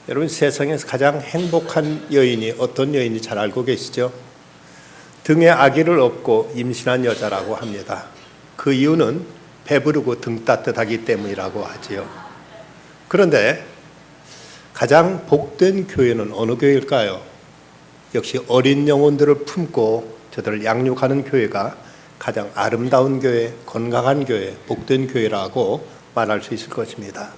여러분, 세상에서 가장 행복한 여인이 어떤 여인인지 잘 알고 계시죠? 등에 아기를 업고 임신한 여자라고 합니다. 그 이유는 배부르고 등 따뜻하기 때문이라고 하지요. 그런데 가장 복된 교회는 어느 교회일까요? 역시 어린 영혼들을 품고 저들을 양육하는 교회가 가장 아름다운 교회, 건강한 교회, 복된 교회라고 말할 수 있을 것입니다.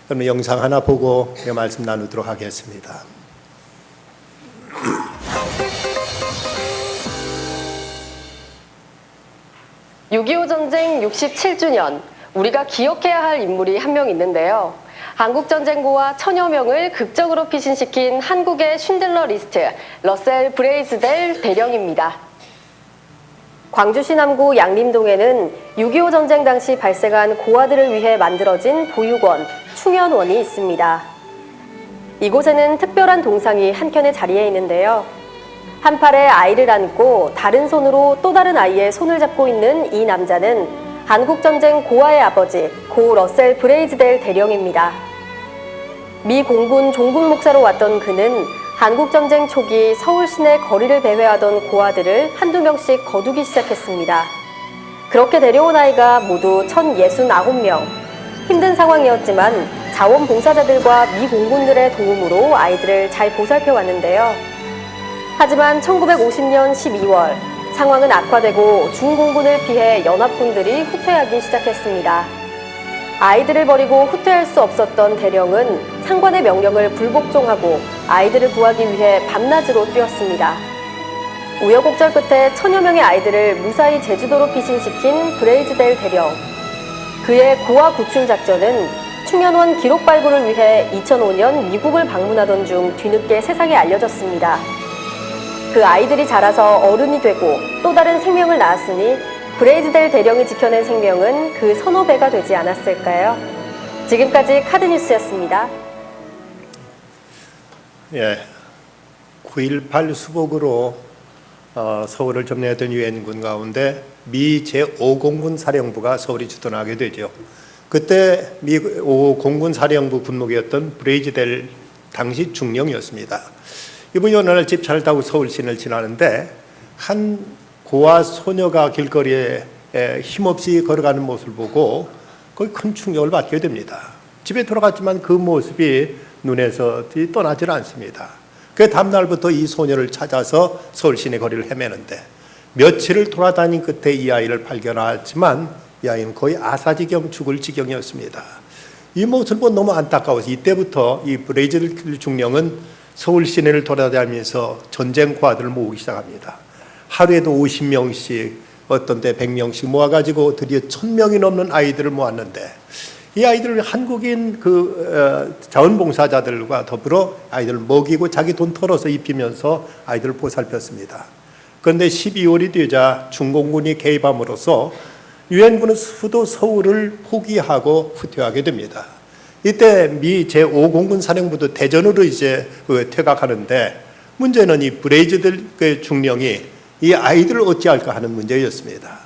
그럼 영상 하나 보고 말씀 나누도록 하겠습니다. (6.25) 전쟁 67주년, 우리가 기억해야 할 인물이 한 명 있는데요. 한국전쟁고와 천여 명을 극적으로 피신시킨 한국의 쉰들러 리스트, 러셀 브레이즈델 대령입니다. 광주시 남구 양림동에는 6.25 전쟁 당시 발생한 고아들을 위해 만들어진 보육원, 충현원이 있습니다. 이곳에는 특별한 동상이 한켠에 자리해 있는데요. 한 팔에 아이를 안고 다른 손으로 또 다른 아이의 손을 잡고 있는 이 남자는 한국전쟁 고아의 아버지 고 러셀 브레이즈델 대령입니다. 미 공군 종군 목사로 왔던 그는 한국전쟁 초기 서울 시내 거리를 배회하던 고아들을 한두 명씩 거두기 시작했습니다. 그렇게 데려온 아이가 모두 1,069명. 힘든 상황이었지만 자원봉사자들과 미 공군들의 도움으로 아이들을 잘 보살펴 왔는데요. 하지만 1950년 12월 상황은 악화되고 중공군을 피해 연합군들이 후퇴하기 시작했습니다. 아이들을 버리고 후퇴할 수 없었던 대령은 상관의 명령을 불복종하고 아이들을 구하기 위해 밤낮으로 뛰었습니다. 우여곡절 끝에 천여 명의 아이들을 무사히 제주도로 피신시킨 브레이즈델 대령. 그의 고아 구출 작전은 충현원 기록 발굴을 위해 2005년 미국을 방문하던 중 뒤늦게 세상에 알려졌습니다. 그 아이들이 자라서 어른이 되고 또 다른 생명을 낳았으니 브레이즈델 대령이 지켜낸 생명은 그 서너 배가 되지 않았을까요? 지금까지 카드뉴스였습니다. 9.18 수복으로 서울을 점령했던 유엔군 가운데 미 제5공군 사령부가 서울에 주둔하게 되죠. 그때 미 5공군 사령부 군목이었던 브레이즈델 당시 중령이었습니다. 이분이 어느 날 집차를 타고 서울 시내를 지나는데 한 고아 소녀가 길거리에 힘없이 걸어가는 모습을 보고 거의 큰 충격을 받게 됩니다. 집에 돌아갔지만 그 모습이 눈에서 떠나질 않습니다. 그 다음날부터 이 소녀를 찾아서 서울 시내 거리를 헤매는데 며칠을 돌아다닌 끝에 이 아이를 발견하지만 이 아이는 거의 아사지경 죽을 지경이었습니다. 이 모습을 보고 너무 안타까워서 이때부터 이 브레이즈델 중령은 서울 시내를 돌아다니면서 전쟁 고아들을 모으기 시작합니다. 하루에도 50명씩, 어떤 때 100명씩 모아가지고 드디어 1000명이 넘는 아이들을 모았는데 이 아이들을 한국인 자원봉사자들과 더불어 아이들을 먹이고 자기 돈 털어서 입히면서 아이들을 보살폈습니다. 그런데 12월이 되자 중공군이 개입함으로써 유엔군은 수도 서울을 포기하고 후퇴하게 됩니다. 이때 미 제5공군 사령부도 대전으로 이제 퇴각하는데 문제는 이 브레이즈델 중령이 이 아이들을 어찌할까 하는 문제였습니다.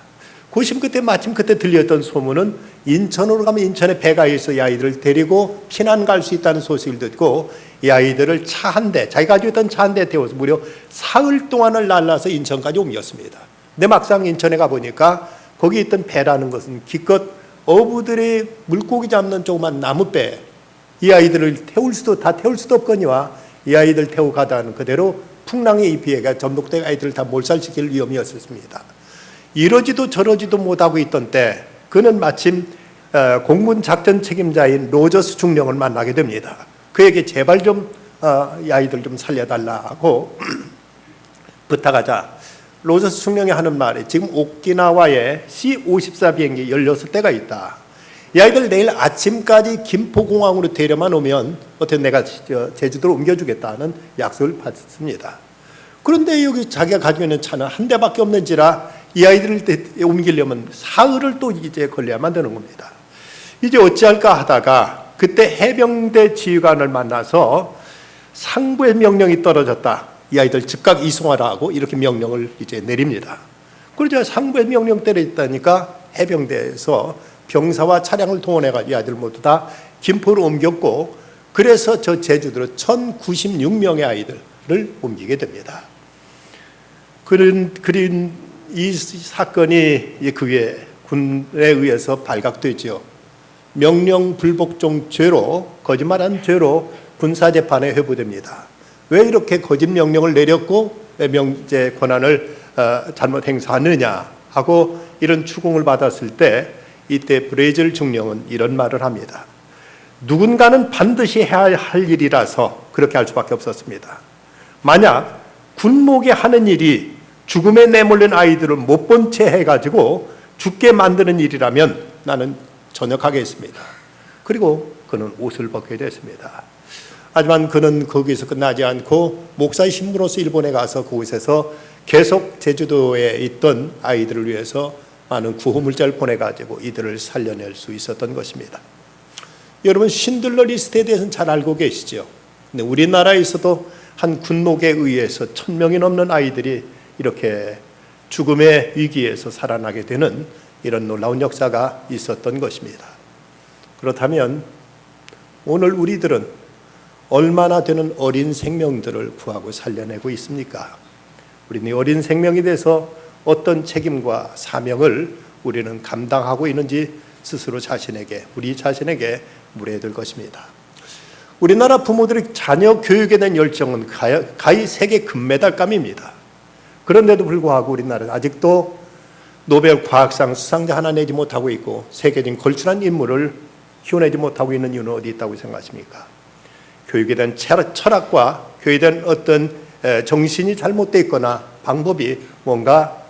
고심 끝에 마침 그때 들렸던 소문은 인천으로 가면 인천에 배가 있어 이 아이들을 데리고 피난 갈 수 있다는 소식을 듣고 이 아이들을 차 한 대, 자기가 가지고 있던 차 한 대에 태워서 무려 사흘 동안을 날라서 인천까지 옮겼습니다. 근데 막상 인천에 가보니까 거기 있던 배라는 것은 기껏 어부들이 물고기 잡는 조그만 나무배, 이 아이들을 태울 수도 없거니와 이 아이들 태우고 가다는 그대로 풍랑에 이 비해가 전복된 아이들을 다 몰살시킬 위험이었습니다. 이러지도 저러지도 못하고 있던 때 그는 마침 공군 작전 책임자인 로저스 중령을 만나게 됩니다. 그에게 제발 좀 이 아이들 좀 살려달라고 부탁하자 로저스 중령이 하는 말이 지금 오키나와에 C-54 비행기 16대가 있다. 이 아이들 내일 아침까지 김포공항으로 데려만 오면 어떻게 내가 제주도로 옮겨주겠다는 약속을 받습니다. 그런데 여기 자기가 가지고 있는 차는 한 대밖에 없는지라 이 아이들을 옮기려면 사흘을 또 이제 걸려야만 되는 겁니다. 이제 어찌할까 하다가 그때 해병대 지휘관을 만나서 상부의 명령이 떨어졌다. 이 아이들 즉각 이송하라고 이렇게 명령을 이제 내립니다. 그러자 상부의 명령 때렸다니까 해병대에서 병사와 차량을 동원해가지고 이 아이들 모두 다 김포로 옮겼고 그래서 저 제주도로 1096명의 아이들을 옮기게 됩니다. 그런 이 사건이 그 위에 군에 의해서 발각되죠. 명령 불복종 죄로, 거짓말한 죄로 군사재판에 회부됩니다. 왜 이렇게 거짓 명령을 내렸고 왜 명제 권한을 잘못 행사하느냐 하고 이런 추궁을 받았을 때 이때 브레이즐 중령은 이런 말을 합니다. 누군가는 반드시 해야 할 일이라서 그렇게 할 수밖에 없었습니다. 만약 군목이 하는 일이 죽음에 내몰린 아이들을 못 본 채 해가지고 죽게 만드는 일이라면 나는 전역하겠습니다. 그리고 그는 옷을 벗게 됐습니다. 하지만 그는 거기서 끝나지 않고 목사의 신부로서 일본에 가서 그곳에서 계속 제주도에 있던 아이들을 위해서 많은 구호물자를 보내가지고 이들을 살려낼 수 있었던 것입니다. 여러분, 신들러 리스트에 대해서는 잘 알고 계시죠? 근데 우리나라에서도 한 군목에 의해서 1000명이 넘는 아이들이 이렇게 죽음의 위기에서 살아나게 되는 이런 놀라운 역사가 있었던 것입니다. 그렇다면 오늘 우리들은 얼마나 되는 어린 생명들을 구하고 살려내고 있습니까? 우리는 이 어린 생명에 대해서 어떤 책임과 사명을 우리는 감당하고 있는지 스스로 우리 자신에게 물어야 될 것입니다. 우리나라 부모들의 자녀 교육에 대한 열정은 가히 세계 금메달감입니다. 그런데도 불구하고 우리나라는 아직도 노벨 과학상 수상자 하나 내지 못하고 있고 세계적인 걸출한 인물을 키워내지 못하고 있는 이유는 어디 있다고 생각하십니까? 교육에 대한 철학과 교육에 대한 어떤 정신이 잘못되어 있거나 방법이 뭔가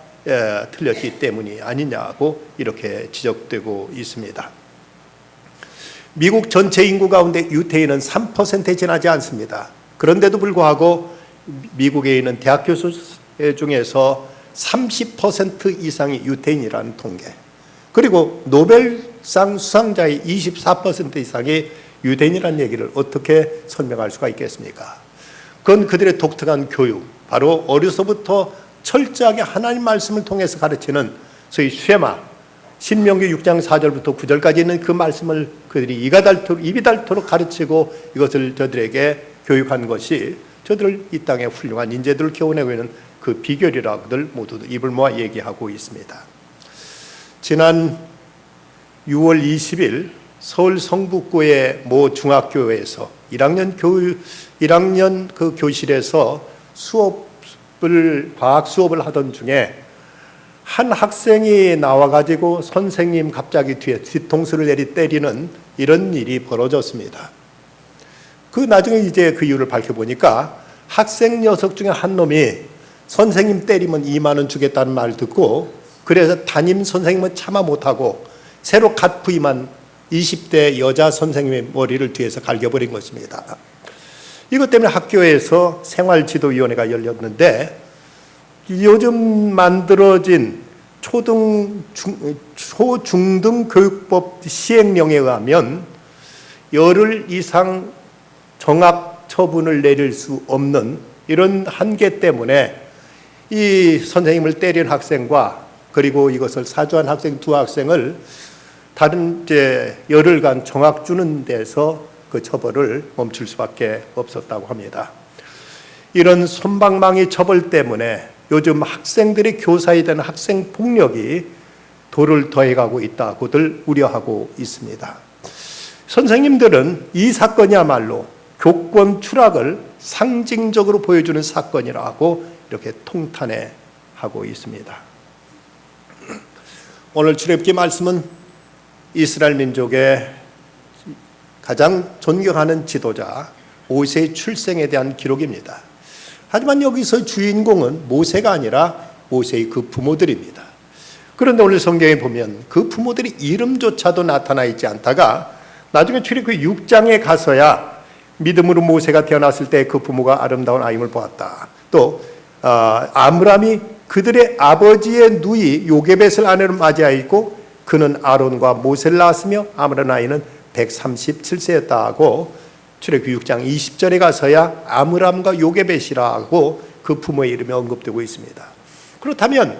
틀렸기 때문이 아니냐고 이렇게 지적되고 있습니다. 미국 전체 인구 가운데 유태인은 3%에 지나지 않습니다. 그런데도 불구하고 미국에 있는 대학 교수 중에서 30% 이상이 유태인이라는 통계, 그리고 노벨상 수상자의 24% 이상이 유대인이라는 얘기를 어떻게 설명할 수가 있겠습니까? 그건 그들의 독특한 교육, 바로 어려서부터 철저하게 하나님 말씀을 통해서 가르치는 소위 쉐마, 신명기 6장 4절부터 9절까지 있는 그 말씀을 그들이 입이 닳도록 가르치고 이것을 저들에게 교육한 것이 저들을 이 땅에 훌륭한 인재들을 키워내고 있는 그 비결이라고들 모두 입을 모아 얘기하고 있습니다. 지난 6월 20일 서울 성북구의 모 중학교에서 1학년 그 교실에서 과학 수업을 하던 중에 한 학생이 나와가지고 선생님 갑자기 뒤통수를 때리는 이런 일이 벌어졌습니다. 나중에 이제 그 이유를 밝혀보니까 학생 녀석 중에 한 놈이 선생님 때리면 2만 원 주겠다는 말 듣고 그래서 담임 선생님은 참아 못하고 새로 갓 부임한 20대 여자 선생님의 머리를 뒤에서 갈겨버린 것입니다. 이것 때문에 학교에서 생활지도위원회가 열렸는데 요즘 만들어진 초중등 교육법 시행령에 의하면 열흘 이상 정학 처분을 내릴 수 없는 이런 한계 때문에 이 선생님을 때린 학생과 그리고 이것을 사주한 학생 두 학생을 다른 열흘간 정학 주는 데서 그 처벌을 멈출 수밖에 없었다고 합니다. 이런 솜방망이 처벌 때문에 요즘 학생들의 교사에 대한 학생 폭력이 도를 더해가고 있다고들 우려하고 있습니다. 선생님들은 이 사건이야말로 교권 추락을 상징적으로 보여주는 사건이라고 이렇게 통탄해 하고 있습니다. 오늘 출애굽기 말씀은 이스라엘 민족의 가장 존경하는 지도자 모세의 출생에 대한 기록입니다. 하지만 여기서 주인공은 모세가 아니라 모세의 그 부모들입니다. 그런데 오늘 성경에 보면 그 부모들이 이름조차도 나타나 있지 않다가 나중에 출애굽기 6장에 가서야 믿음으로 모세가 태어났을 때 그 부모가 아름다운 아임을 보았다. 또 아므람이 그들의 아버지의 누이 요게벳을 아내로 맞이하였고 그는 아론과 모세를 낳았으며 아므람 나이는 137세였다 하고 출애굽기 6장 20절에 가서야 아므람과 요게벳이라고 그 부모의 이름이 언급되고 있습니다. 그렇다면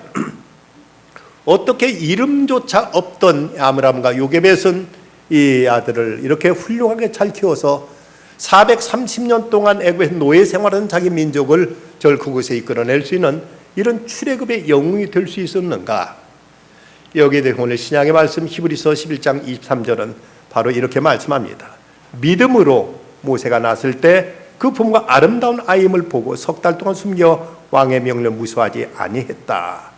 어떻게 이름조차 없던 아므람과 요게벳은 이 아들을 이렇게 훌륭하게 잘 키워서 430년 동안 애국에서 노예 생활하는 자기 민족을 절 그곳에 이끌어낼 수 있는 이런 출애굽의 영웅이 될 수 있었는가? 여기에 대해 오늘 신약의 말씀 히브리서 11장 23절은 바로 이렇게 말씀합니다. 믿음으로 모세가 낳았을 때 그 부모가 아름다운 아임을 보고 석 달 동안 숨겨 왕의 명령을 무시하지 아니했다.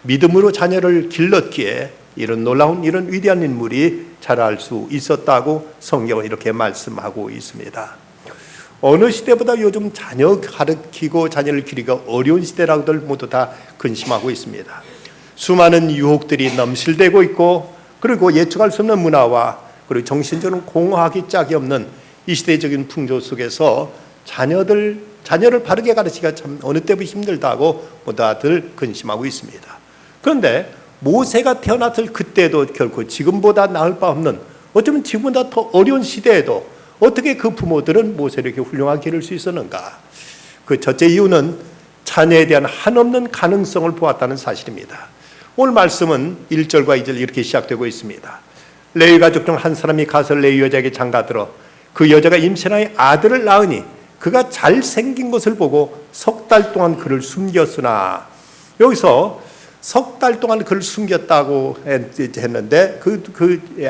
믿음으로 자녀를 길렀기에 이런 놀라운 이런 위대한 인물이 자랄 수 있었다고 성경은 이렇게 말씀하고 있습니다. 어느 시대보다 요즘 자녀 가르치고 자녀를 기르기가 어려운 시대라고들 모두 다 근심하고 있습니다. 수많은 유혹들이 넘실대고 있고, 그리고 예측할 수 없는 문화와 그리고 정신적으로 공허하기 짝이 없는 이 시대적인 풍조 속에서 자녀를 바르게 가르치기가 참 어느 때보다 힘들다고 모두들 근심하고 있습니다. 그런데 모세가 태어났을 그때도 결코 지금보다 나을 바 없는, 어쩌면 지금보다 더 어려운 시대에도 어떻게 그 부모들은 모세를 이렇게 훌륭하게 기를 수 있었는가? 그 첫째 이유는 자녀에 대한 한없는 가능성을 보았다는 사실입니다. 오늘 말씀은 1절과 2절 이렇게 시작되고 있습니다. 레위 가족 중 한 사람이 가서 레위 여자에게 장가들어 그 여자가 임신하여 아들을 낳으니 그가 잘생긴 것을 보고 석 달 동안 그를 숨겼으나, 여기서 석 달 동안 그를 숨겼다고 했는데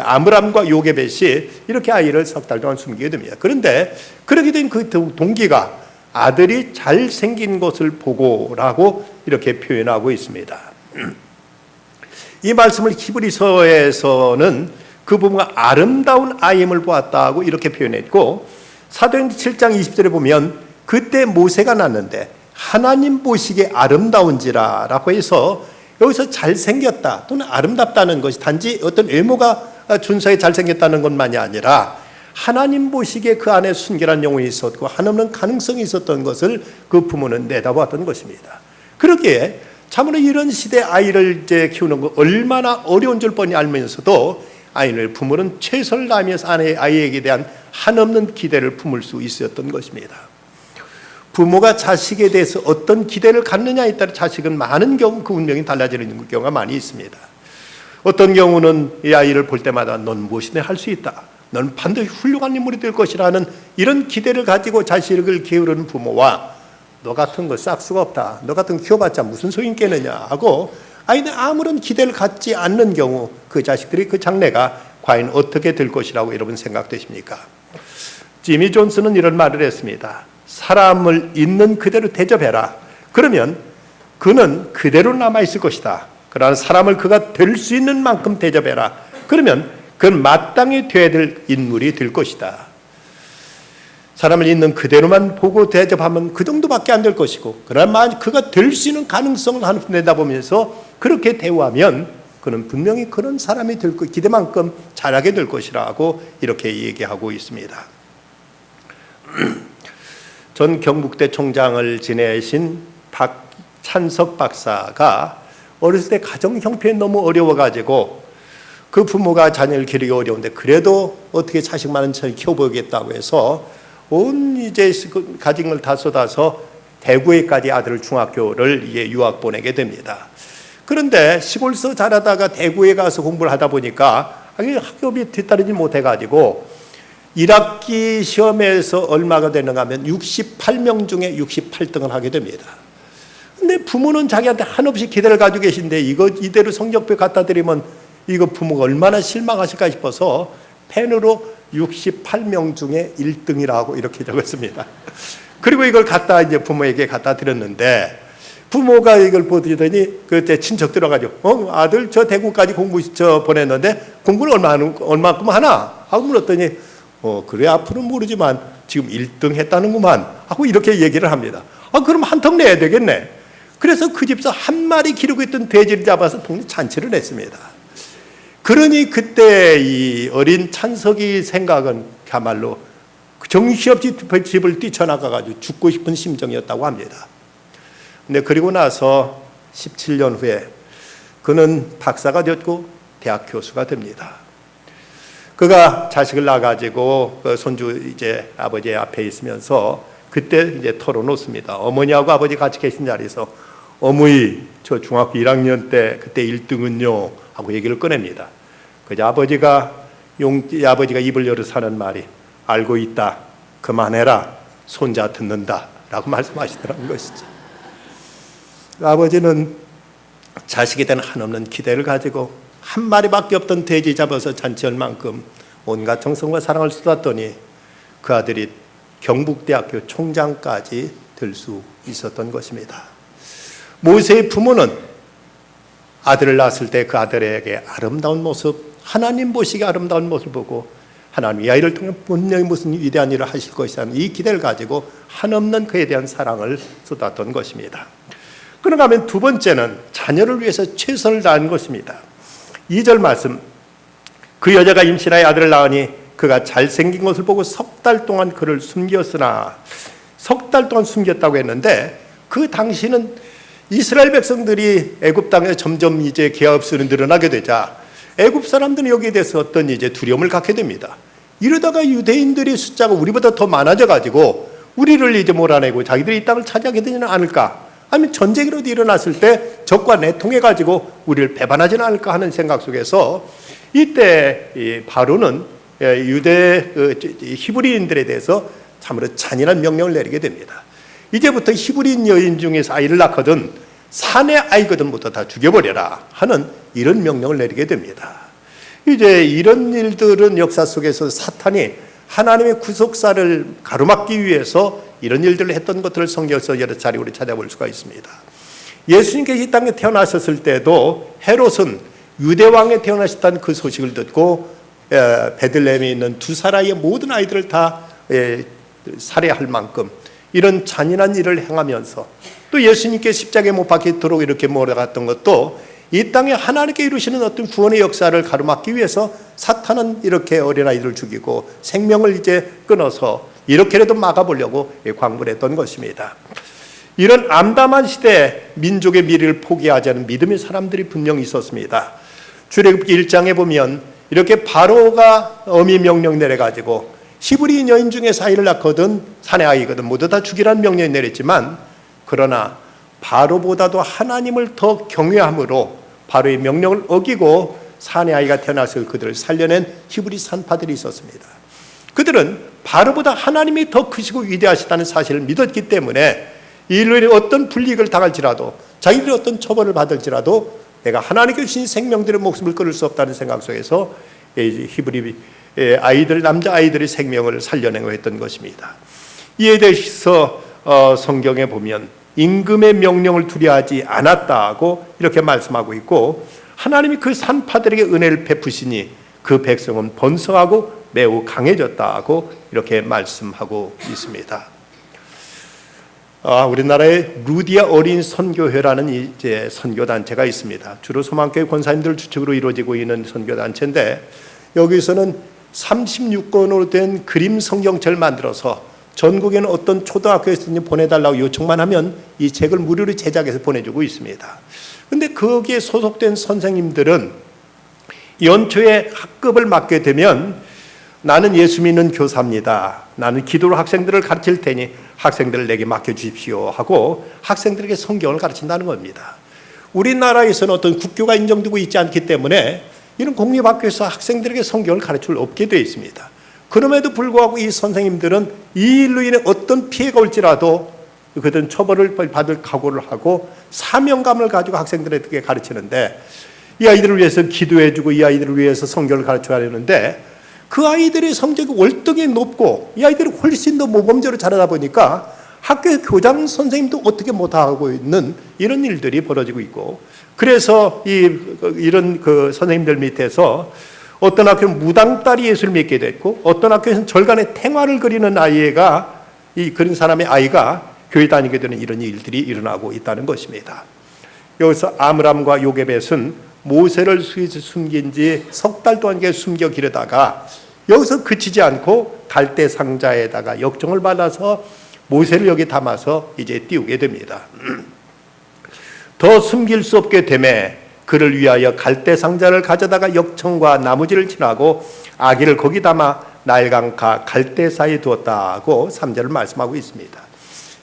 아므람과 요게벳이 이렇게 아이를 석 달 동안 숨기게 됩니다. 그런데 그렇게 된 그 동기가 아들이 잘생긴 것을 보고라고 이렇게 표현하고 있습니다. 이 말씀을 히브리서에서는 그 부모가 아름다운 아임을 보았다고 이렇게 표현했고, 사도행전 7장 20절에 보면 그때 모세가 낳았는데 하나님 보시기에 아름다운지라 라고 해서, 여기서 잘생겼다 또는 아름답다는 것이 단지 어떤 외모가 준서에 잘생겼다는 것만이 아니라 하나님 보시기에 그 안에 순결한 영혼이 있었고 한없는 가능성이 있었던 것을 그 부모는 내다보았던 것입니다. 그렇기에 참으로 이런 시대 아이를 이제 키우는 거 얼마나 어려운 줄 뻔히 알면서도 아이를 부모는 최선을 다하면서 아이에게 대한 한없는 기대를 품을 수 있었던 것입니다. 부모가 자식에 대해서 어떤 기대를 갖느냐에 따라 자식은 많은 경우 그 운명이 달라지는 경우가 많이 있습니다. 어떤 경우는 이 아이를 볼 때마다 넌 무엇이든 할 수 있다, 넌 반드시 훌륭한 인물이 될 것이라는 이런 기대를 가지고 자식을 기르는 부모와 너 같은 거 싹수가 없다, 너 같은 거 키워봤자 무슨 소용 있겠느냐 하고 아이는 아무런 기대를 갖지 않는 경우 그 자식들이 그 장래가 과연 어떻게 될 것이라고 여러분 생각되십니까? 지미 존스는 이런 말을 했습니다. 사람을 있는 그대로 대접해라. 그러면 그는 그대로 남아있을 것이다. 그러나 사람을 그가 될 수 있는 만큼 대접해라. 그러면 그는 마땅히 되어야 될 인물이 될 것이다. 사람을 있는 그대로만 보고 대접하면 그 정도밖에 안 될 것이고, 그러나 그가 될 수 있는 가능성을 내다보면서 그렇게 대우하면 그는 분명히 그런 사람이 될 것, 기대만큼 잘하게 될 것이라고 이렇게 얘기하고 있습니다. 전 경북대 총장을 지내신 박찬석 박사가 어렸을 때 가정 형편이 너무 어려워가지고 그 부모가 자녀를 기르기 어려운데 그래도 어떻게 자식 많은 자녀를 키워보겠다고 해서 온 이제 가진 걸 다 쏟아서 대구에까지 아들을 중학교를 유학 보내게 됩니다. 그런데 시골서 자라다가 대구에 가서 공부를 하다 보니까 학업이 뒤따르지 못해가지고 1학기 시험에서 얼마가 되는가 하면 68명 중에 68등을 하게 됩니다. 근데 부모는 자기한테 한없이 기대를 가지고 계신데 이거 이대로 성적표 갖다 드리면 이거 부모가 얼마나 실망하실까 싶어서 펜으로 68명 중에 1등이라고 이렇게 적었습니다. 그리고 이걸 이제 부모에게 갖다 드렸는데 부모가 이걸 보더니 그때 친척 들어가지고 아들 저 대구까지 공부 보냈는데 공부를 얼마만큼 하나 하고 물었더니 그래 앞으로는 모르지만 지금 1등 했다는구만 하고 이렇게 얘기를 합니다. 그럼 한턱 내야 되겠네. 그래서 그 집사 한 마리 기르고 있던 돼지를 잡아서 동네 잔치를 냈습니다. 그러니 그때 이 어린 찬석이 생각은 그야말로 정신없이 집을 뛰쳐나가가지고 죽고 싶은 심정이었다고 합니다. 근데 그리고 나서 17년 후에 그는 박사가 되었고 대학 교수가 됩니다. 그가 자식을 낳아가지고 그 손주 이제 아버지 앞에 있으면서 그때 이제 털어놓습니다. 어머니하고 아버지 같이 계신 자리에서 어머니 저 중학교 1학년 때 그때 1등은요 하고 얘기를 꺼냅니다. 그저 아버지가 입을 열어서 하는 말이 알고 있다. 그만해라, 손자 듣는다 라고 말씀하시더라는 것이죠. 아버지는 자식에 대한 한없는 기대를 가지고 한 마리밖에 없던 돼지 잡아서 잔치할 만큼 온갖 정성과 사랑을 쏟았더니 그 아들이 경북대학교 총장까지 될 수 있었던 것입니다. 모세의 부모는 아들을 낳았을 때 그 아들에게 아름다운 모습, 하나님 보시기에 아름다운 모습을 보고 하나님 이 아이를 통해 분명히 무슨 위대한 일을 하실 것이라는 이 기대를 가지고 한없는 그에 대한 사랑을 쏟았던 것입니다. 그런가 하면 두 번째는 자녀를 위해서 최선을 다한 것입니다. 2절 말씀, 그 여자가 임신하여 아들을 낳으니 그가 잘생긴 것을 보고 석 달 동안 그를 숨겼으나, 석 달 동안 숨겼다고 했는데 그 당시는 이스라엘 백성들이 애굽 땅에 점점 이제 기업수는 늘어나게 되자 애굽 사람들은 여기에 대해서 어떤 이제 두려움을 갖게 됩니다. 이러다가 유대인들의 숫자가 우리보다 더 많아져 가지고 우리를 이제 몰아내고 자기들이 이 땅을 차지하게 되지는 않을까? 아니면 전쟁이 일어났을 때 적과 내통해 가지고 우리를 배반하지는 않을까 하는 생각 속에서 이때 이 바로는 유대 히브리인들에 대해서 참으로 잔인한 명령을 내리게 됩니다. 이제부터 히브리인 여인 중에서 아이를 낳거든 사내 아이거든 모두 다 죽여버려라 하는 이런 명령을 내리게 됩니다. 이제 이런 일들은 역사 속에서 사탄이 하나님의 구속사를 가로막기 위해서 이런 일들을 했던 것들을 성경에서 여러 차례 우리 찾아볼 수가 있습니다. 예수님께서 이 땅에 태어나셨을 때도 헤롯은 유대왕에 태어나셨다는 그 소식을 듣고 베들레헴에 있는 두 사라의 모든 아이들을 다 살해할 만큼 이런 잔인한 일을 행하면서 또 예수님께 십자가에 못 박히도록 이렇게 몰아갔던 것도 이 땅에 하나님께 이루시는 어떤 구원의 역사를 가로막기 위해서 사탄은 이렇게 어린아이들을 죽이고 생명을 이제 끊어서 이렇게라도 막아보려고 광분했던 것입니다. 이런 암담한 시대에 민족의 미래를 포기하지 않은 믿음의 사람들이 분명히 있었습니다. 출애굽기 1장에 보면 이렇게 바로가 어미 명령 내려가지고 히브리인 여인 중에서 아이를 낳거든 사내 아이거든 모두 다 죽이라는 명령을 내렸지만 그러나 바로보다도 하나님을 더 경외함으로 바로의 명령을 어기고 사내 아이가 태어나서 그들을 살려낸 히브리 산파들이 있었습니다. 그들은 바로보다 하나님이 더 크시고 위대하시다는 사실을 믿었기 때문에 인류에 어떤 불이익을 당할지라도 자기들이 어떤 처벌을 받을지라도 내가 하나님께 주신 생명들의 목숨을 끊을 수 없다는 생각 속에서 히브리 아이들, 남자 아이들의 생명을 살려내고 했던 것입니다. 이에 대해서 성경에 보면 임금의 명령을 두려워하지 않았다고 이렇게 말씀하고 있고 하나님이 그 산파들에게 은혜를 베푸시니 그 백성은 번성하고 매우 강해졌다고 이렇게 말씀하고 있습니다. 우리나라에 루디아 어린 선교회라는 이제 선교단체가 있습니다. 주로 소망교회 권사님들 주축으로 이루어지고 있는 선교단체인데 여기서는 36권으로 된 그림 성경책을 만들어서 전국에는 어떤 초등학교에서든지 보내달라고 요청만 하면 이 책을 무료로 제작해서 보내주고 있습니다. 그런데 거기에 소속된 선생님들은 연초에 학급을 맡게 되면 나는 예수 믿는 교사입니다. 나는 기도로 학생들을 가르칠 테니 학생들을 내게 맡겨주십시오 하고 학생들에게 성경을 가르친다는 겁니다. 우리나라에서는 어떤 국교가 인정되고 있지 않기 때문에 이런 공립학교에서 학생들에게 성경을 가르칠 수 없게 되어 있습니다. 그럼에도 불구하고 이 선생님들은 이 일로 인해 어떤 피해가 올지라도 그들은 처벌을 받을 각오를 하고 사명감을 가지고 학생들에게 가르치는데 이 아이들을 위해서 기도해주고 이 아이들을 위해서 성경을 가르쳐야 하는데 그 아이들의 성적이 월등히 높고 이 아이들이 훨씬 더 모범적으로 자라다 보니까 학교의 교장 선생님도 어떻게 못하고 있는 이런 일들이 벌어지고 있고 그래서 이런 그 선생님들 밑에서 어떤 학교는 무당딸이 예수를 믿게 됐고 어떤 학교에서는 절간에 탱화를 그리는 아이가 그런 사람의 아이가 교회 다니게 되는 이런 일들이 일어나고 있다는 것입니다. 여기서 아므람과 요게벳은 모세를 수에서 숨긴 지 석 달 동안 숨겨 기르다가 여기서 그치지 않고 갈대 상자에다가 역정을 발라서 모세를 여기 담아서 이제 띄우게 됩니다. 더 숨길 수 없게 되매 그를 위하여 갈대 상자를 가져다가 역청과 나무지를 칠하고 아기를 거기 담아 나일강가 갈대사에 두었다고 3절을 말씀하고 있습니다.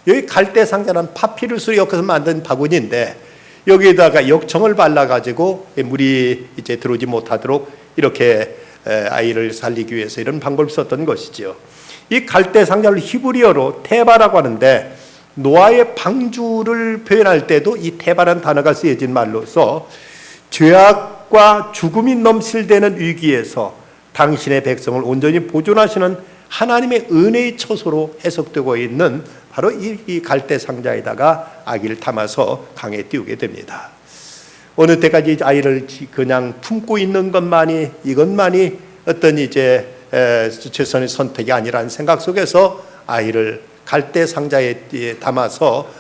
여기 갈대 상자는 파피루스를 엮어서 만든 바구니인데 여기에다가 역청을 발라가지고 물이 이제 들어오지 못하도록 이렇게 아이를 살리기 위해서 이런 방법을 썼던 것이죠. 이 갈대 상자를 히브리어로 테바라고 하는데 노아의 방주를 표현할 때도 이 테바라는 단어가 쓰여진 말로서 죄악과 죽음이 넘실대는 위기에서 당신의 백성을 온전히 보존하시는 하나님의 은혜의 처소로 해석되고 있는 바로 이 갈대 상자에다가 아기를 담아서 강에 띄우게 됩니다. 어느 때까지 아이를 그냥 품고 있는 것만이 이것만이 어떤 이제 최선의 선택이 아니라는 생각 속에서 아이를 갈대 상자에 담아서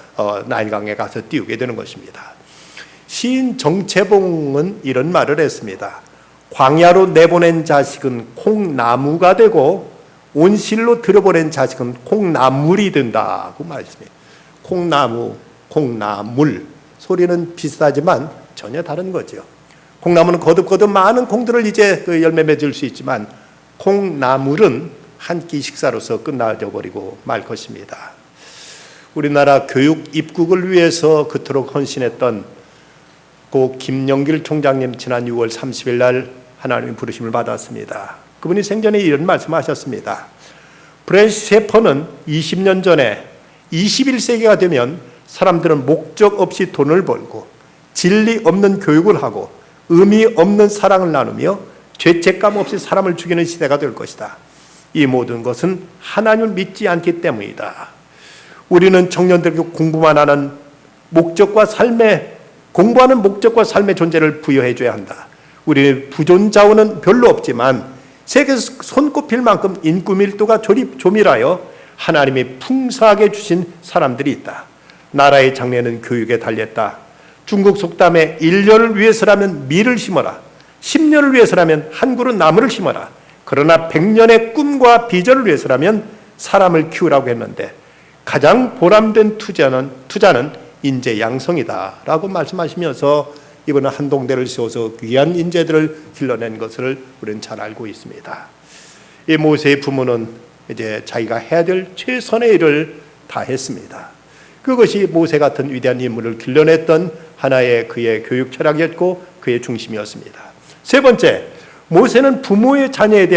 나일강에 가서 띄우게 되는 것입니다. 시인 정채봉은 이런 말을 했습니다. 광야로 내보낸 자식은 콩나무가 되고 온실로 들여보낸 자식은 콩나물이 된다고 말했습니다. 콩나무, 콩나물 소리는 비슷하지만 전혀 다른 거죠. 콩나무는 거듭거듭 많은 콩들을 이제 그 열매 맺을 수 있지만 콩나물은 한 끼 식사로서 끝나져 버리고 말 것입니다. 우리나라 교육 입국을 위해서 그토록 헌신했던 고 김영길 총장님 지난 6월 30일 날 하나님의 부르심을 받았습니다. 그분이 생전에 이런 말씀하셨습니다. 프랜시스 셰퍼는 20년 전에 21세기가 되면 사람들은 목적 없이 돈을 벌고 진리 없는 교육을 하고 의미 없는 사랑을 나누며 죄책감 없이 사람을 죽이는 시대가 될 것이다. 이 모든 것은 하나님을 믿지 않기 때문이다. 우리는 청년들에게 공부만 하는 목적과 삶의 공부하는 목적과 삶의 존재를 부여해 줘야 한다. 우리 부존 자원은 별로 없지만 세계에서 손꼽힐 만큼 인구 밀도가 조밀하여 하나님이 풍성하게 주신 사람들이 있다. 나라의 장래는 교육에 달렸다. 중국 속담에 1년을 위해서라면 밀을 심어라. 10년을 위해서라면 한 그루 나무를 심어라. 그러나 100년의 꿈과 비전을 위해서라면 사람을 키우라고 했는데 가장 보람된 투자는 인재 양성이다 라고 말씀하시면서 이번에 한동대를 세워서 귀한 인재들을 길러낸 것을 우리는 잘 알고 있습니다. 이 모세의 부모는 이제 자기가 해야 될 최선의 일을 다 했습니다. 그것이 모세 같은 위대한 인물을 길러냈던 하나의 그의 교육 철학이었고 그의 중심이었습니다. 세 번째, 모세의 부모는 자녀에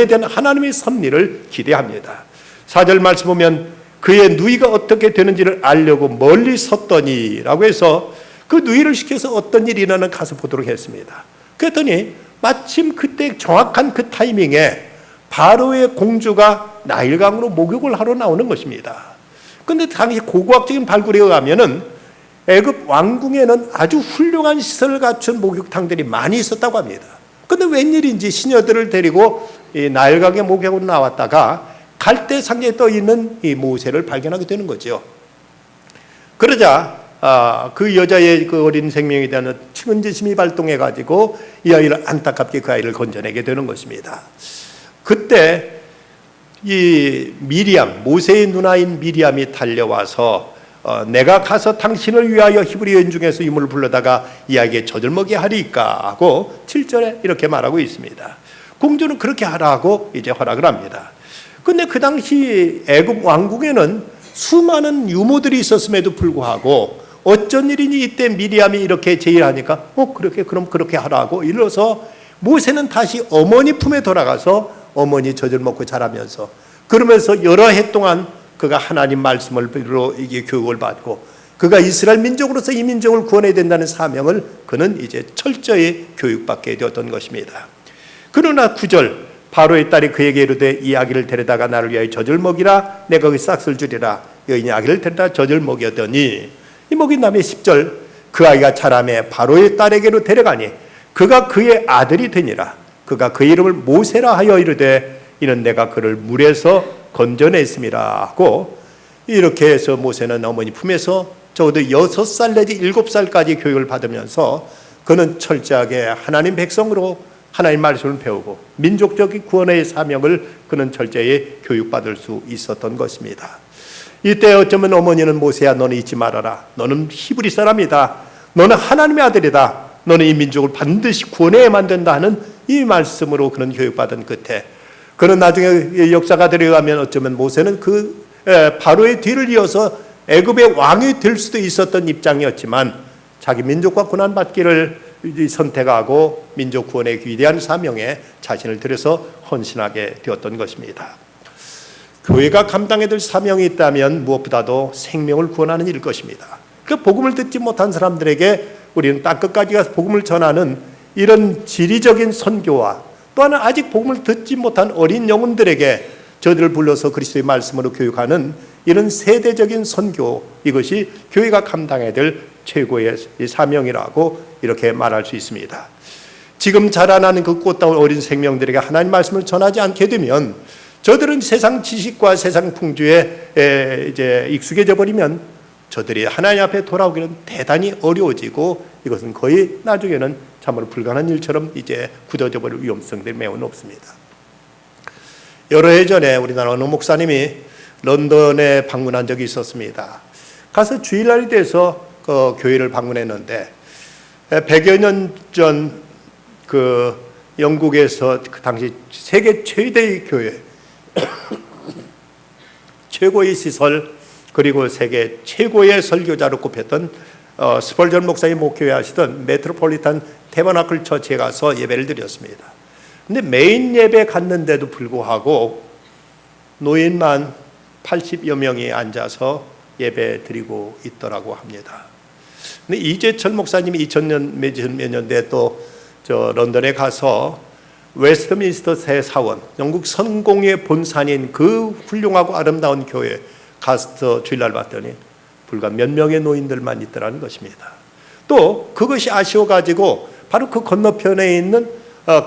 대한 하나님의 섭리를 기대합니다. 4절 말씀 보면 그의 누이가 어떻게 되는지를 알려고 멀리 섰더니 라고 해서 그 누이를 시켜서 어떤 일이 일어나는 가서 보도록 했습니다. 그랬더니 마침 그때 정확한 그 타이밍에 바로의 공주가 나일강으로 목욕을 하러 나오는 것입니다. 그런데 당시 고고학적인 발굴에 의하면은 애굽 왕궁에는 아주 훌륭한 시설을 갖춘 목욕탕들이 많이 있었다고 합니다. 그런데 웬일인지 시녀들을 데리고 이 나일강에 목욕으로 나왔다가 갈대 상자에 떠 있는 이 모세를 발견하게 되는 거죠. 그러자 그 여자의 그 어린 생명에 대한 측은지심이 발동해 가지고 이 아이를 안타깝게 그 아이를 건져내게 되는 것입니다. 그때 이 미리암, 모세의 누나인 미리암이 달려와서 내가 가서 당신을 위하여 히브리 여인 중에서 유물을 불러다가 이야기에 젖을먹이 하리까 하고 7절에 이렇게 말하고 있습니다. 공주는 그렇게 하라고 이제 허락을 합니다. 근데 그 당시 애굽 왕궁에는 수많은 유모들이 있었음에도 불구하고 어쩐 일이니 이때 미리암이 이렇게 제의하니까 그럼 그렇게 하라고 이르러서 모세는 다시 어머니 품에 돌아가서 어머니 젖을 먹고 자라면서 그러면서 여러 해 동안 그가 하나님 말씀을 빌어 이게 교육을 받고 그가 이스라엘 민족으로서 이 민족을 구원해야 된다는 사명을 그는 이제 철저히 교육받게 되었던 것입니다. 그러나 9절 바로의 딸이 그에게 이르되 이 아기를 데려다가 나를 위하여 젖을 먹이라 내가 그 싹을 주리라 여인이 아기를 데려다 젖을 먹였더니 이 먹인 다음에 10절 그 아이가 자라매 바로의 딸에게로 데려가니 그가 그의 아들이 되니라 그가 그 이름을 모세라 하여 이르되 이는 내가 그를 물에서 건져냈음이라 하고 이렇게 해서 모세는 어머니 품에서 적어도 6살 내지 7살까지 교육을 받으면서 그는 철저하게 하나님 백성으로 하나님 말씀을 배우고 민족적인 구원의 사명을 그는 철저히 교육받을 수 있었던 것입니다. 이때 어쩌면 어머니는 모세야 너는 잊지 말아라. 너는 히브리 사람이다. 너는 하나님의 아들이다. 너는 이 민족을 반드시 구원해야만 된다 하는 이 말씀으로 그는 교육받은 끝에 그는 나중에 역사가들에 의하면 어쩌면 모세는 그 바로의 뒤를 이어서 애굽의 왕이 될 수도 있었던 입장이었지만 자기 민족과 고난받기를 선택하고 민족 구원의 위대한 사명에 자신을 들여서 헌신하게 되었던 것입니다. 교회가 감당해야 될 사명이 있다면 무엇보다도 생명을 구원하는 일일 것입니다. 그 복음을 듣지 못한 사람들에게 우리는 땅끝까지 가서 복음을 전하는 이런 지리적인 선교와 또 하나 아직 복음을 듣지 못한 어린 영혼들에게 저들을 불러서 그리스도의 말씀으로 교육하는 이런 세대적인 선교, 이것이 교회가 감당해야 될 최고의 사명이라고 이렇게 말할 수 있습니다. 지금 자라나는 그 꽃다운 어린 생명들에게 하나님 말씀을 전하지 않게 되면 저들은 세상 지식과 세상 풍조에 이제 익숙해져 버리면 저들이 하나님 앞에 돌아오기는 대단히 어려워지고 이것은 거의 나중에는 참으로 불가능한 일처럼 이제 굳어져 버릴 위험성들이 매우 높습니다. 여러 해 전에 우리나라 어느 목사님이 런던에 방문한 적이 있었습니다. 가서 주일날이 돼서 그 교회를 방문했는데 100여 년 전 그 영국에서 그 당시 세계 최대의 교회 최고의 시설 그리고 세계 최고의 설교자로 꼽혔던 스펄전 목사님 목회에 하시던 메트로폴리탄 테버나클 처치에 가서 예배를 드렸습니다. 근데 메인 예배 갔는데도 불구하고 노인만 80여 명이 앉아서 예배 드리고 있더라고 합니다. 근데 이재철 목사님이 2000년 몇 년대 또 저 런던에 가서 웨스트민스터 새 사원, 영국 선공의 본산인 그 훌륭하고 아름다운 교회 가서 주일날 봤더니 불과 몇 명의 노인들만 있더라는 것입니다. 또 그것이 아쉬워가지고 바로 그 건너편에 있는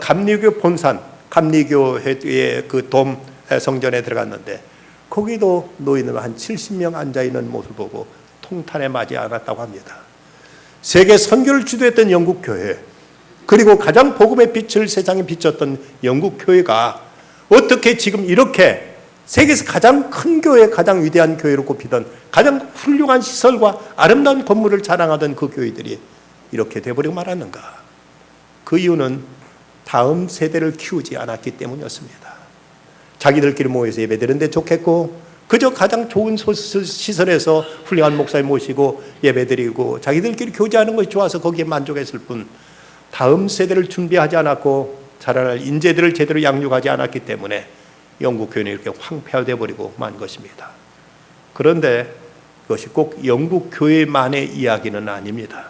감리교 본산, 감리교회의 그 돔 성전에 들어갔는데 거기도 노인들 한 70명 앉아있는 모습을 보고 통탄에 맞지 않았다고 합니다. 세계 선교를 주도했던 영국 교회, 그리고 가장 복음의 빛을 세상에 비췄던 영국 교회가 어떻게 지금 이렇게 세계에서 가장 큰 교회, 가장 위대한 교회로 꼽히던 가장 훌륭한 시설과 아름다운 건물을 자랑하던 그 교회들이 이렇게 돼버리고 말았는가? 그 이유는 다음 세대를 키우지 않았기 때문이었습니다. 자기들끼리 모여서 예배드리는데 좋겠고 그저 가장 좋은 시설에서 훌륭한 목사님 모시고 예배드리고 자기들끼리 교제하는 것이 좋아서 거기에 만족했을 뿐 다음 세대를 준비하지 않았고 자라날 인재들을 제대로 양육하지 않았기 때문에 영국 교회는 이렇게 황폐화되어 버리고 만 것입니다. 그런데 그것이 꼭 영국 교회만의 이야기는 아닙니다.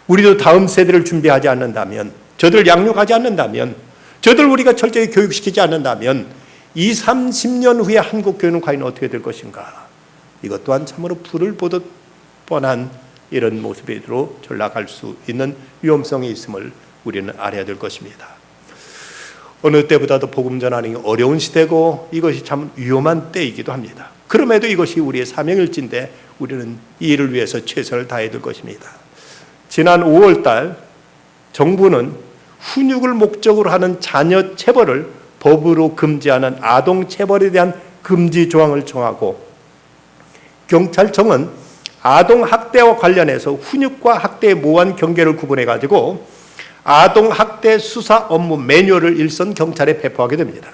우리도 다음 세대를 준비하지 않는다면, 저들을 양육하지 않는다면, 저들을 우리가 철저히 교육시키지 않는다면 20, 30년 후에 한국 교회는 과연 어떻게 될 것인가? 이것 또한 참으로 불을 보듯 뻔한 이런 모습으로 전락할 수 있는 위험성이 있음을 우리는 알아야 될 것입니다. 어느 때보다도 복음 전하는 게 어려운 시대고 이것이 참 위험한 때이기도 합니다. 그럼에도 이것이 우리의 사명일진데 우리는 이 일을 위해서 최선을 다해야 될 것입니다. 지난 5월 달 정부는 훈육을 목적으로 하는 자녀 체벌을 법으로 금지하는 아동 체벌에 대한 금지 조항을 정하고 경찰청은 아동 학대와 관련해서 훈육과 학대의 모호한 경계를 구분해 가지고 아동 학대 수사 업무 매뉴얼을 일선 경찰에 배포하게 됩니다.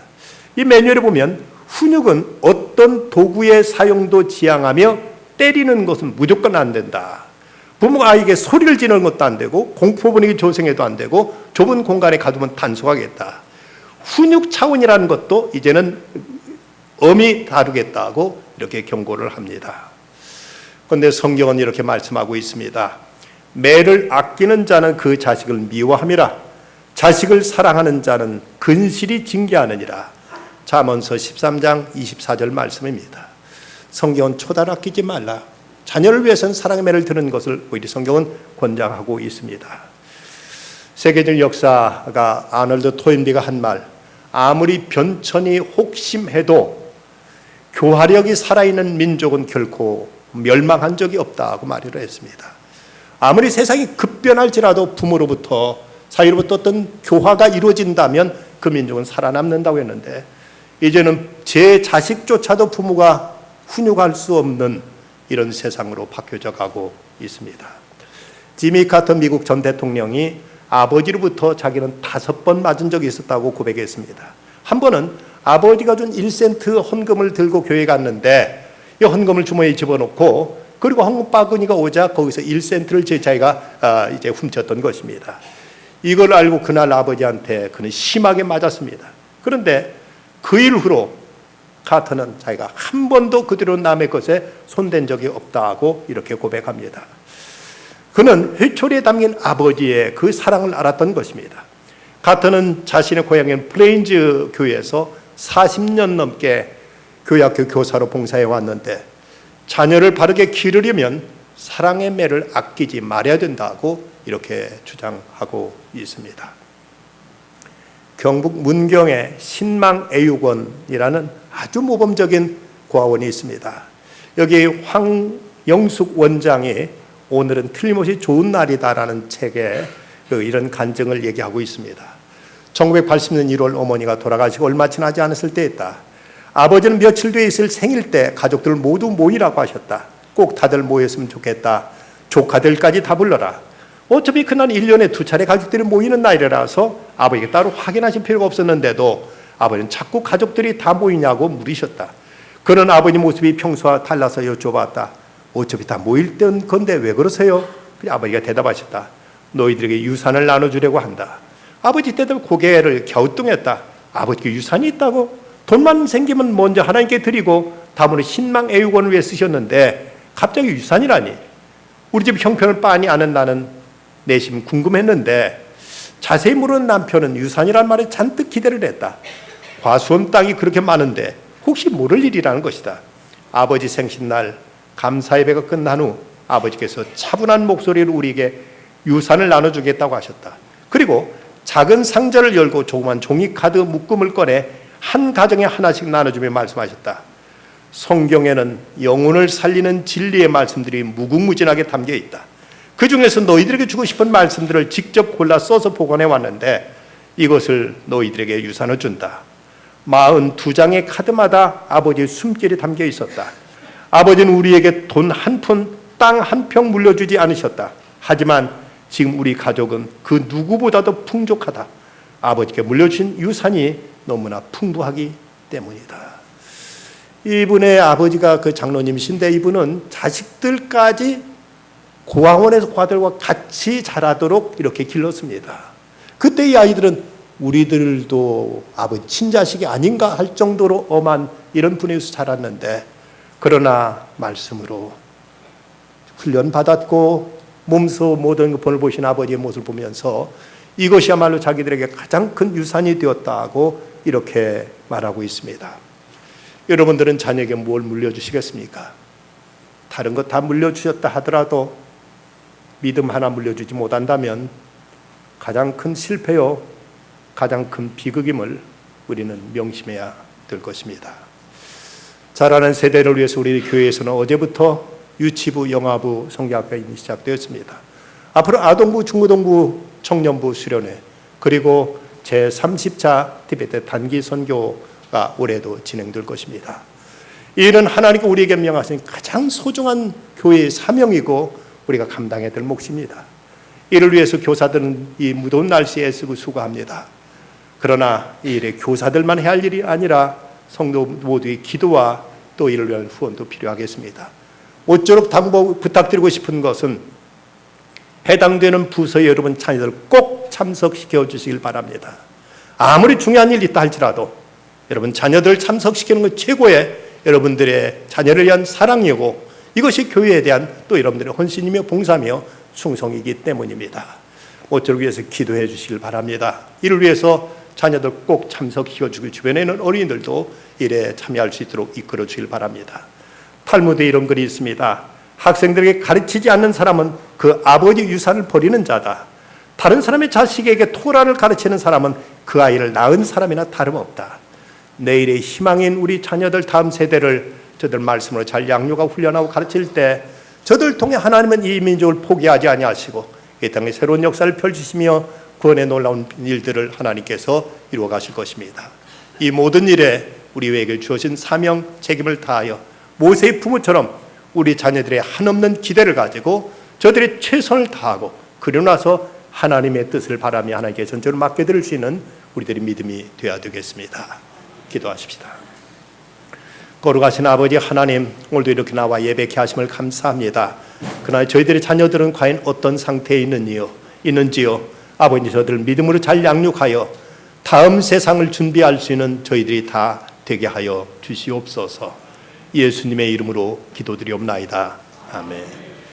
이 매뉴얼에 보면 훈육은 어떤 도구의 사용도 지양하며 때리는 것은 무조건 안 된다. 부모가 아이에게 소리를 지르는 것도 안 되고 공포 분위기 조성해도 안 되고 좁은 공간에 가두면 단속하겠다. 훈육 차원이라는 것도 이제는 엄히 다루겠다고 이렇게 경고를 합니다. 그런데 성경은 이렇게 말씀하고 있습니다. 매를 아끼는 자는 그 자식을 미워함이라. 자식을 사랑하는 자는 근실히 징계하느니라. 잠언서 13장 24절 말씀입니다. 성경은 초달 아끼지 말라. 자녀를 위해서는 사랑의 매를 드는 것을 오히려 성경은 권장하고 있습니다. 세계적 역사가 아놀드 토인비가 한 말, 아무리 변천이 혹심해도 교화력이 살아있는 민족은 결코 멸망한 적이 없다고 말을 했습니다. 아무리 세상이 급변할지라도 부모로부터 사이로부터 어떤 교화가 이루어진다면 그 민족은 살아남는다고 했는데 이제는 제 자식조차도 부모가 훈육할 수 없는 이런 세상으로 바뀌어져 가고 있습니다. 지미 카터 미국 전 대통령이 아버지로부터 자기는 5번 맞은 적이 있었다고 고백했습니다. 한 번은 아버지가 준 1센트 헌금을 들고 교회 갔는데 이 헌금을 주머니에 집어넣고 그리고 황금바구니가 오자 거기서 1센트를 제 자기가 이제 훔쳤던 것입니다. 이걸 알고 그날 아버지한테 그는 심하게 맞았습니다. 그런데 그 이후로 카터는 자기가 한 번도 그대로 남의 것에 손댄 적이 없다고 이렇게 고백합니다. 그는 회초리에 담긴 아버지의 그 사랑을 알았던 것입니다. 카터는 자신의 고향인 플레인즈 교회에서 40년 넘게 교회학교 교사로 봉사해 왔는데 자녀를 바르게 기르려면 사랑의 매를 아끼지 말아야 된다고 이렇게 주장하고 있습니다. 경북 문경에 신망애육원이라는 아주 모범적인 고아원이 있습니다. 여기 황영숙 원장이 오늘은 틀림없이 좋은 날이다라는 책에 이런 간증을 얘기하고 있습니다. 1980년 1월 어머니가 돌아가시고 얼마 지나지 않았을 때였다. 아버지는 며칠 뒤에 있을 생일 때 가족들 모두 모이라고 하셨다. 꼭 다들 모였으면 좋겠다. 조카들까지 다 불러라. 어차피 그날 1년에 2차례 가족들이 모이는 날이라서 아버지가 따로 확인하실 필요가 없었는데도 아버지는 자꾸 가족들이 다 모이냐고 물으셨다. 그런 아버지 모습이 평소와 달라서 여쭤봤다. 어차피 다 모일 건데 왜 그러세요? 아버지가 대답하셨다. 너희들에게 유산을 나눠주려고 한다. 아버지 때도 고개를 갸우뚱했다. 아버지께 유산이 있다고? 돈만 생기면 먼저 하나님께 드리고 다음으로 신망애육원을 위해 쓰셨는데 갑자기 유산이라니. 우리 집 형편을 빤히 아는 나는 내심 궁금했는데 자세히 물은 남편은 유산이란 말에 잔뜩 기대를 했다. 과수원 땅이 그렇게 많은데 혹시 모를 일이라는 것이다. 아버지 생신날 감사 예배가 끝난 후 아버지께서 차분한 목소리로 우리에게 유산을 나눠주겠다고 하셨다. 그리고 작은 상자를 열고 조그만 종이카드 묶음을 꺼내 한 가정에 하나씩 나눠주며 말씀하셨다. 성경에는 영혼을 살리는 진리의 말씀들이 무궁무진하게 담겨 있다. 그 중에서 너희들에게 주고 싶은 말씀들을 직접 골라 써서 보관해 왔는데 이것을 너희들에게 유산을 준다. 42장의 카드마다 아버지의 숨길이 담겨 있었다. 아버지는 우리에게 돈 한 푼, 땅 한 평 물려주지 않으셨다. 하지만 지금 우리 가족은 그 누구보다도 풍족하다. 아버지께 물려주신 유산이 너무나 풍부하기 때문이다. 이분의 아버지가 그 장로님이신데 이분은 자식들까지 고아원에서 그 아들과 같이 자라도록 이렇게 길렀습니다. 그때 이 아이들은 우리들도 아버지 친자식이 아닌가 할 정도로 엄한 이런 분에서 자랐는데 그러나 말씀으로 훈련받았고 몸소 모든 것을 보신 아버지의 모습을 보면서 이것이야말로 자기들에게 가장 큰 유산이 되었다고 이렇게 말하고 있습니다. 여러분들은 자녀에게 뭘 물려주시겠습니까? 다른 것 다 물려주셨다 하더라도 믿음 하나 물려주지 못한다면 가장 큰 실패요, 가장 큰 비극임을 우리는 명심해야 될 것입니다. 자라는 세대를 위해서 우리 교회에서는 어제부터 유치부, 영아부, 성경학교가 시작되었습니다. 앞으로 아동부, 중고등부, 청년부 수련회 그리고 제30차 티베트 단기 선교가 올해도 진행될 것입니다. 이 일은 하나님께 우리에게 명하신 가장 소중한 교회의 사명이고 우리가 감당해야 될 몫입니다. 이를 위해서 교사들은 이 무더운 날씨에 애쓰고 수고합니다. 그러나 이 일에 교사들만 해야 할 일이 아니라 성도 모두의 기도와 또 이를 위한 후원도 필요하겠습니다. 모쪼록 부탁드리고 싶은 것은 해당되는 부서에 여러분 자녀들 꼭 참석시켜 주시길 바랍니다. 아무리 중요한 일이 있다 할지라도 여러분 자녀들 참석시키는 것 최고의 여러분들의 자녀를 위한 사랑이고 이것이 교회에 대한 또 여러분들의 헌신이며 봉사며 충성이기 때문입니다. 모쪼록 위해서 기도해 주시길 바랍니다. 이를 위해서 자녀들 꼭 참석시켜 주고 주변에 있는 어린이들도 일에 참여할 수 있도록 이끌어 주길 바랍니다. 탈무드에 이런 글이 있습니다. 학생들에게 가르치지 않는 사람은 그 아버지 유산을 버리는 자다. 다른 사람의 자식에게 토라를 가르치는 사람은 그 아이를 낳은 사람이나 다름없다. 내일의 희망인 우리 자녀들 다음 세대를 저들 말씀으로 잘 양육하고 훈련하고 가르칠 때 저들 통해 하나님은 이 민족을 포기하지 아니하시고 이 땅에 새로운 역사를 펼치시며 구원의 놀라운 일들을 하나님께서 이루어 가실 것입니다. 이 모든 일에 우리에게 주어진 사명 책임을 다하여 모세의 부모처럼 우리 자녀들의 한없는 기대를 가지고 저들의 최선을 다하고 그러고 나서 하나님의 뜻을 바라며 하나님께 전적으로 맡겨드릴 수 있는 우리들의 믿음이 되어야 되겠습니다. 기도하십시다. 거룩하신 아버지 하나님, 오늘도 이렇게 나와 예배케 하심을 감사합니다. 그러나 저희들의 자녀들은 과연 어떤 상태에 있는지요. 아버지, 저들을 믿음으로 잘 양육하여 다음 세상을 준비할 수 있는 저희들이 다 되게 하여 주시옵소서. 예수님의 이름으로 기도드리옵나이다. 아멘.